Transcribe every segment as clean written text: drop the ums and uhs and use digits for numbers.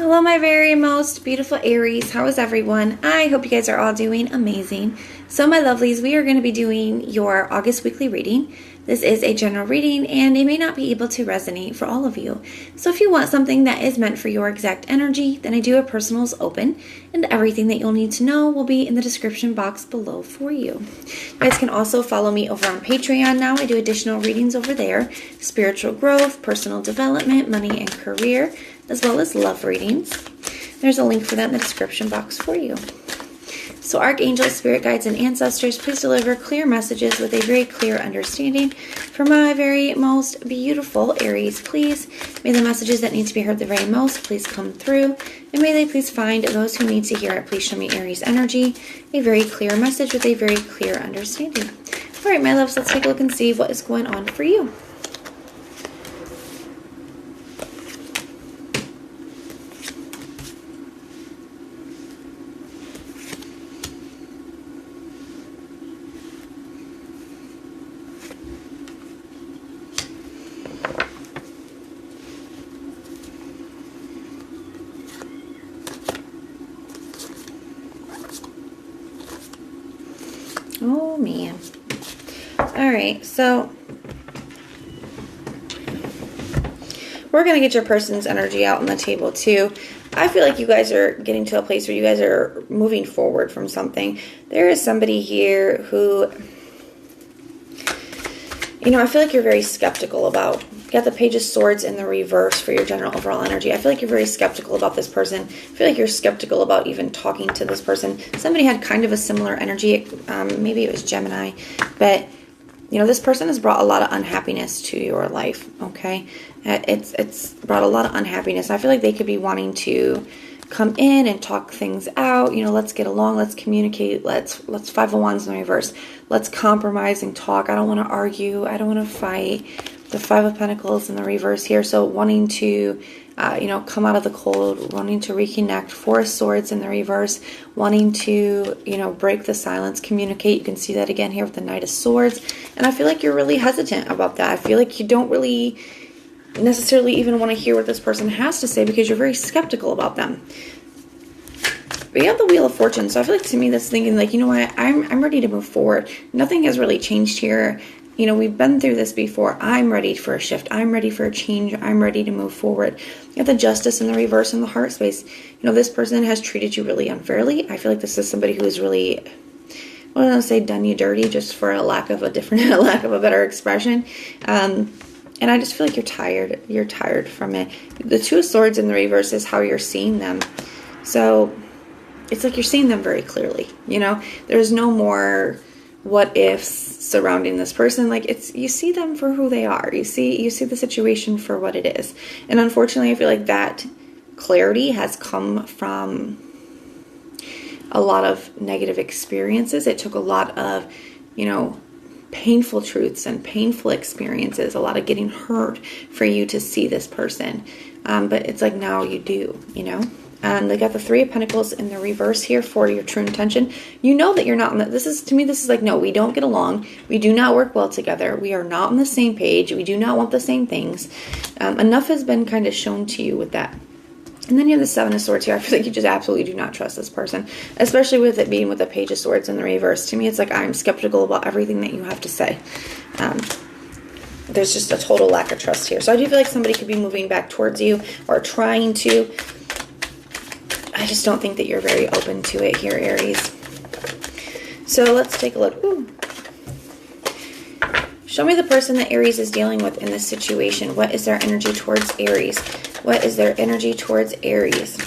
Hello, my very most beautiful Aries. How is everyone? I hope you guys are all doing amazing. So, my lovelies, we are going to be doing your August weekly reading. This is a general reading, and it may not be able to resonate for all of you. So, if you want something that is meant for your exact energy, then I do have personals open, and everything that you'll need to know will be in the description box below for you. You guys can also follow me over on Patreon now. I do additional readings over there: spiritual growth, personal development, money and career, as well as love readings. There's a link for that in the description box for you. So archangels, spirit guides, and ancestors, please deliver clear messages with a very clear understanding for my very most beautiful Aries. Please, may the messages that need to be heard the very most please come through, and may they please find those who need to hear it. Please show me Aries energy, a very clear message with a very clear understanding. All right, my loves, let's take a look and see what is going on for you. Oh, man. All right, so we're going to get your person's energy out on the table, too. I feel like you guys are getting to a place where you guys are moving forward from something. There is somebody here who, you know, I feel like you're very skeptical about. You got the Page of Swords in the reverse for your general overall energy. I feel like you're very skeptical about this person. I feel like you're skeptical about even talking to this person. Somebody had kind of a similar energy. Maybe it was Gemini. But, you know, this person has brought a lot of unhappiness to your life, okay? It's brought a lot of unhappiness. I feel like they could be wanting to come in and talk things out. You know, let's get along, let's communicate, let's Five of Wands in the reverse. Let's compromise and talk. I don't want to argue. I don't want to fight. The Five of Pentacles in the reverse here. So wanting to, you know, come out of the cold, wanting to reconnect. Four of Swords in the reverse, wanting to, you know, break the silence, communicate. You can see that again here with the Knight of Swords. And I feel like you're really hesitant about that. I feel like you don't really necessarily even want to hear what this person has to say because you're very skeptical about them. But you have the Wheel of Fortune. So I feel like to me that's thinking like, you know what, I'm ready to move forward. Nothing has really changed here. You know, we've been through this before. I'm ready for a shift. I'm ready for a change. I'm ready to move forward. You have the Justice in the reverse in the heart space. You know, this person has treated you really unfairly. I feel like this is somebody who has really, I don't want to say done you dirty, just for a lack of a better expression. And I just feel like you're tired. You're tired from it. The Two of Swords in the reverse is how you're seeing them. So it's like you're seeing them very clearly. You know, there's no more what ifs surrounding this person. Like, it's, you see them for who they are. You see the situation for what it is. And unfortunately, I feel like that clarity has come from a lot of negative experiences. It took a lot of, you know, painful truths and painful experiences, a lot of getting hurt for you to see this person. But it's like now you do, you know. They got the Three of Pentacles in the reverse here for your true intention. You know that you're not on the, this is, to me, this is like, no, we don't get along. We do not work well together. We are not on the same page. We do not want the same things. Enough has been kind of shown to you with that. And then you have the Seven of Swords here. I feel like you just absolutely do not trust this person, especially with it being with the Page of Swords in the reverse. To me, it's like I'm skeptical about everything that you have to say. There's just a total lack of trust here. So I do feel like somebody could be moving back towards you or trying to. I just don't think that you're very open to it here, Aries. So let's take a look. Ooh. Show me the person that Aries is dealing with in this situation. What is their energy towards Aries? What is their energy towards Aries?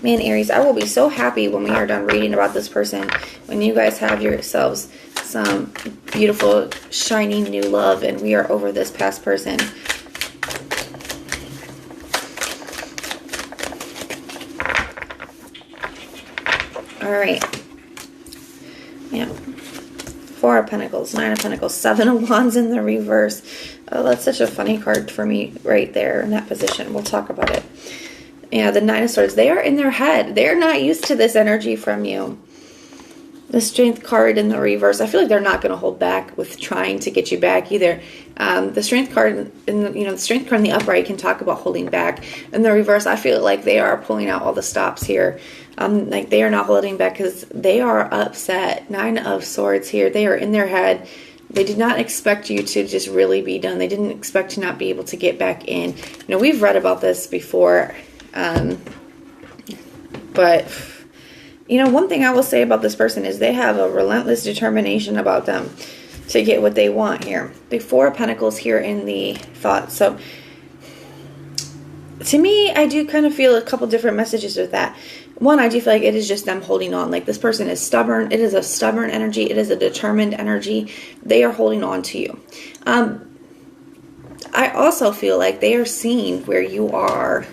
Man, Aries, I will be so happy when we are done reading about this person, when you guys have yourselves some beautiful, shining new love, and we are over this past person. All right. Yeah. Four of Pentacles, Nine of Pentacles, Seven of Wands in the reverse. Oh, that's such a funny card for me right there in that position. We'll talk about it. Yeah, the Nine of Swords. They are in their head. They're not used to this energy from you. The Strength card in the reverse, I feel like they're not going to hold back with trying to get you back either. The Strength card in the, the Strength card in the upright can talk about holding back. In the reverse, I feel like they are pulling out all the stops here. Like they are not holding back because they are upset. 9 of Swords here. They are in their head. They did not expect you to just really be done. They didn't expect to not be able to get back in. We've read about this before. But one thing I will say about this person is they have a relentless determination about them to get what they want here. The 4 of Pentacles here in the thought. So, to me, I do kind of feel a couple different messages with that. One, I do feel like it is just them holding on. Like this person is stubborn. It is a stubborn energy. It is a determined energy. They are holding on to you. I also feel like they are seeing where you are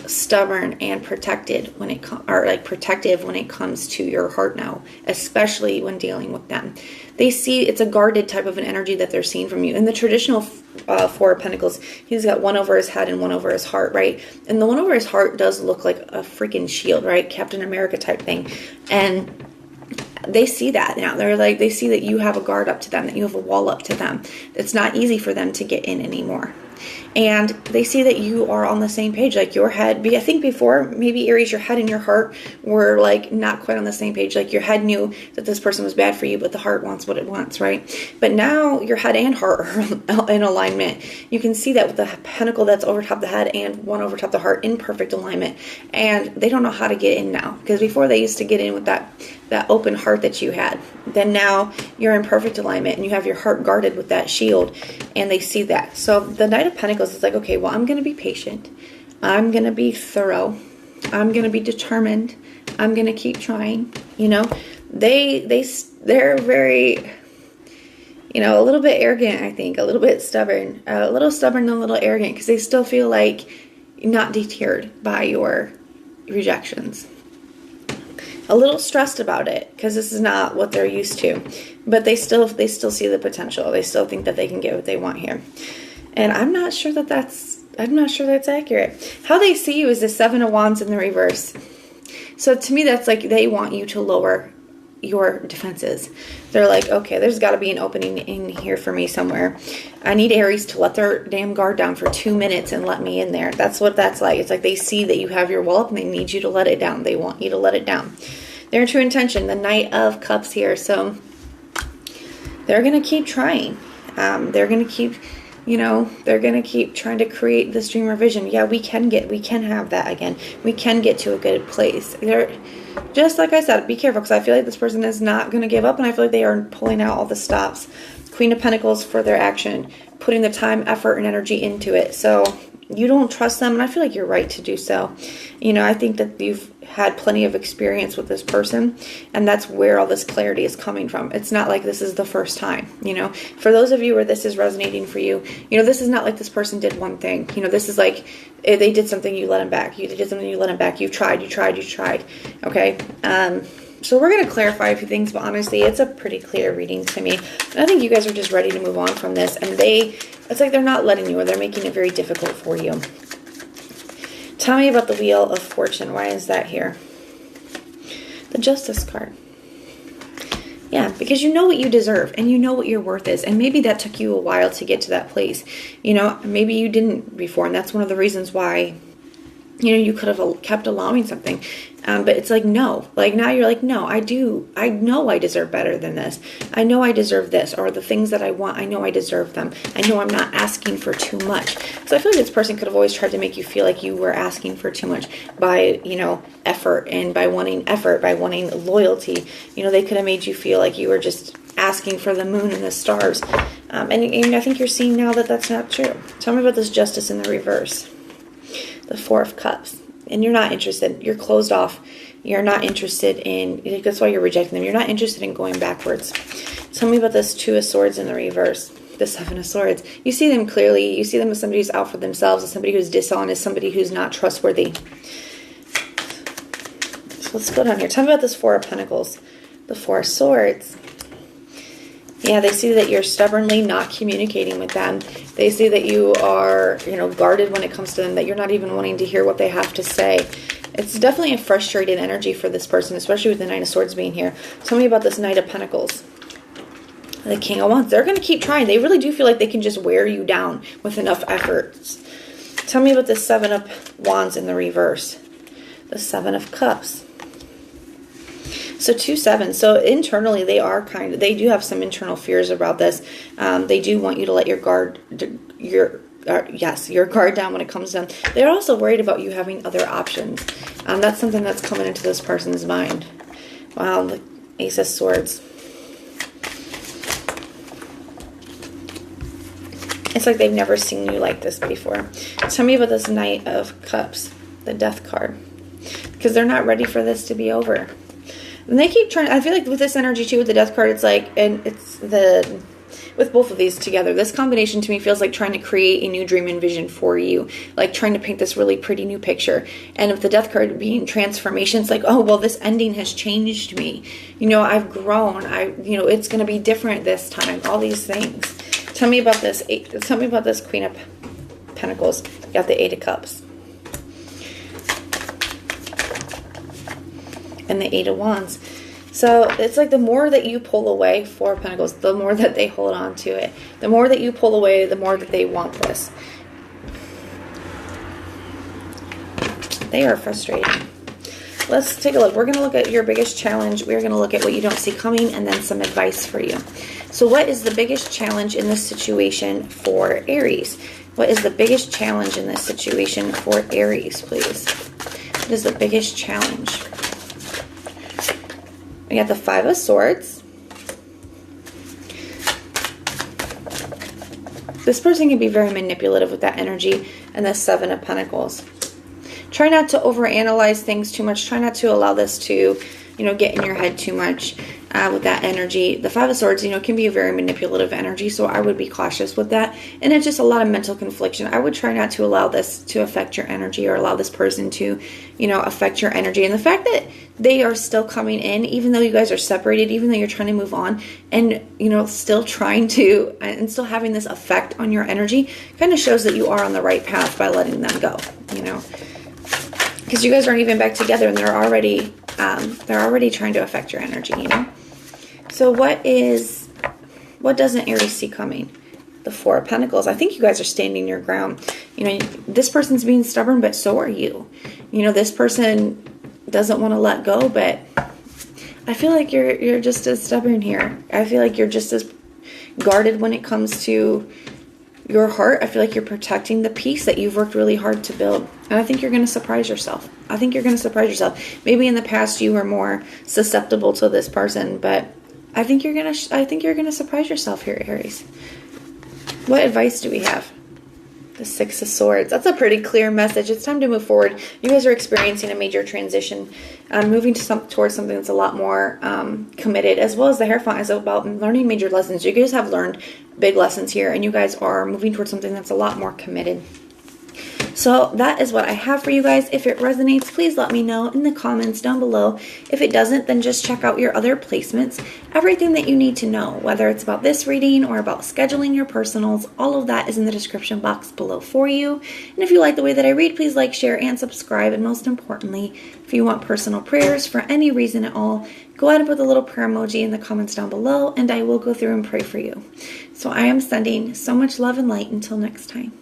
stubborn and protected when it protective when it comes to your heart now, especially when dealing with them. They see it's a guarded type of an energy that they're seeing from you. In the traditional 4 of Pentacles, he's got 1 over his head and 1 over his heart, right? And the 1 over his heart does look like a freaking shield, right? Captain America type thing. And they see that now. They see that you have a guard up to them, that you have a wall up to them. It's not easy for them to get in anymore. And they see that you are on the same page. Like your head, I think before, maybe Aries, your head and your heart were like not quite on the same page. Like your head knew that this person was bad for you, but the heart wants what it wants, right? But now your head and heart are in alignment. You can see that with the pentacle that's over top the head and 1 over top the heart in perfect alignment. And they don't know how to get in now. Because before they used to get in with that open heart that you had. Then now you're in perfect alignment and you have your heart guarded with that shield, and they see that. So the Knight of Pentacles is like, okay, well, I'm going to be patient. I'm going to be thorough. I'm going to be determined. I'm going to keep trying. They're very, a little bit arrogant, I think, a little bit stubborn, a little stubborn and a little arrogant because they still feel like not deterred by your rejections. A little stressed about it because this is not what they're used to, but they still see the potential. They still think that they can get what they want here, and I'm not sure that's accurate. How they see you is the 7 of Wands in the reverse. So to me, that's like they want you to lower your defenses. They're like, okay, there's got to be an opening in here for me somewhere. I need Aries to let their damn guard down for 2 minutes and let me in there. That's what that's like. It's like they see that you have your wall up and they need you to let it down. They want you to let it down. Their true intention, the Knight of Cups here. So they're going to keep trying. They're going to keep, they're going to keep trying to create this dream or vision. Yeah, we can have that again. We can get to a good place. Just like I said, be careful because I feel like this person is not going to give up, and I feel like they are pulling out all the stops. Queen of Pentacles for their action, putting the time, effort, and energy into it. So you don't trust them, and I feel like you're right to do so. I think that you've had plenty of experience with this person, and that's where all this clarity is coming from. It's not like this is the first time, For those of you where this is resonating for you, this is not like this person did one thing. This is like they did something, you let them back. You did something, you let them back. You tried. Okay? So we're going to clarify a few things, but honestly, it's a pretty clear reading to me. And I think you guys are just ready to move on from this, and it's like they're not letting you, or they're making it very difficult for you. Tell me about the Wheel of Fortune. Why is that here? The Justice card. Yeah, because you know what you deserve and you know what your worth is. And maybe that took you a while to get to that place. Maybe you didn't before. And that's one of the reasons why, you could have kept allowing something. But it's like, no. Like now you're like, no, I know I deserve better than this. I know I deserve this. Or the things that I want, I know I deserve them. I know I'm not asking for too much. So I feel like this person could have always tried to make you feel like you were asking for too much by, effort, and by wanting loyalty. They could have made you feel like you were just asking for the moon and the stars. And I think you're seeing now that that's not true. Tell me about this Justice in the reverse. The 4 of Cups. And you're not interested. You're closed off. You're not interested in, that's why you're rejecting them. You're not interested in going backwards. Tell me about this 2 of Swords in the reverse. The 7 of Swords. You see them clearly. You see them as somebody who's out for themselves, as somebody who's dishonest, somebody who's not trustworthy. So let's go down here. Tell me about this 4 of Pentacles. The 4 of Swords. Yeah, they see that you're stubbornly not communicating with them. They see that you are, guarded when it comes to them, that you're not even wanting to hear what they have to say. It's definitely a frustrated energy for this person, especially with the Nine of Swords being here. Tell me about this Knight of Pentacles. The King of Wands. They're going to keep trying. They really do feel like they can just wear you down with enough efforts. Tell me about the Seven of Wands in the reverse. The Seven of Cups. So 2 7s. So internally they do have some internal fears about this. They do want you to let your guard down when it comes down. They're also worried about you having other options. That's something that's coming into this person's mind. Wow, the Ace of Swords. It's like they've never seen you like this before. Tell me about this Knight of Cups, the Death card. Because they're not ready for this to be over. And they keep trying. I feel like with this energy too, with the Death card, it's like, and it's with both of these together, this combination to me feels like trying to create a new dream and vision for you, like trying to paint this really pretty new picture. And with the Death card being transformation, it's like, oh, well, this ending has changed me. You know, I've grown. It's going to be different this time. All these things. Tell me about this. Tell me about this Queen of Pentacles. You got the Eight of Cups. And the Eight of Wands. So it's like the more that you pull away, Four of Pentacles, the more that they hold on to it. The more that you pull away, the more that they want this. They are frustrated. Let's take a look. We're going to look at your biggest challenge. We're going to look at what you don't see coming and then some advice for you. So what is the biggest challenge in this situation for Aries? What is the biggest challenge in this situation for Aries, please? What is the biggest challenge? We got the Five of Swords. This person can be very manipulative with that energy. And the Seven of Pentacles. Try not to overanalyze things too much. Try not to allow this to, get in your head too much with that energy. The Five of Swords, can be a very manipulative energy, so I would be cautious with that. And it's just a lot of mental confliction. I would try not to allow this to affect your energy or allow this person to, affect your energy. And the fact that they are still coming in, even though you guys are separated, even though you're trying to move on, and, still trying to, and still having this effect on your energy, kind of shows that you are on the right path by letting them go, Because you guys aren't even back together, and they're already trying to affect your energy, So what doesn't Aries see coming? The Four of Pentacles. I think you guys are standing your ground. This person's being stubborn, but so are you. This person doesn't want to let go, but I feel like you're just as stubborn here. I feel like you're just as guarded when it comes to your heart. I feel like you're protecting the peace that you've worked really hard to build. And I think you're going to surprise yourself. Maybe in the past you were more susceptible to this person, but I think you're going to surprise yourself here, Aries. What advice do we have? The Six of Swords. That's a pretty clear message. It's time to move forward. You guys are experiencing a major transition, moving towards something that's a lot more committed, as well as the Hierophant is about learning major lessons. You guys have learned big lessons here, and you guys are moving towards something that's a lot more committed. So that is what I have for you guys. If it resonates, please let me know in the comments down below. If it doesn't, then just check out your other placements. Everything that you need to know, whether it's about this reading or about scheduling your personals, all of that is in the description box below for you. And if you like the way that I read, please like, share, and subscribe. And most importantly, if you want personal prayers for any reason at all, go ahead and put the little prayer emoji in the comments down below, and I will go through and pray for you. So I am sending so much love and light until next time.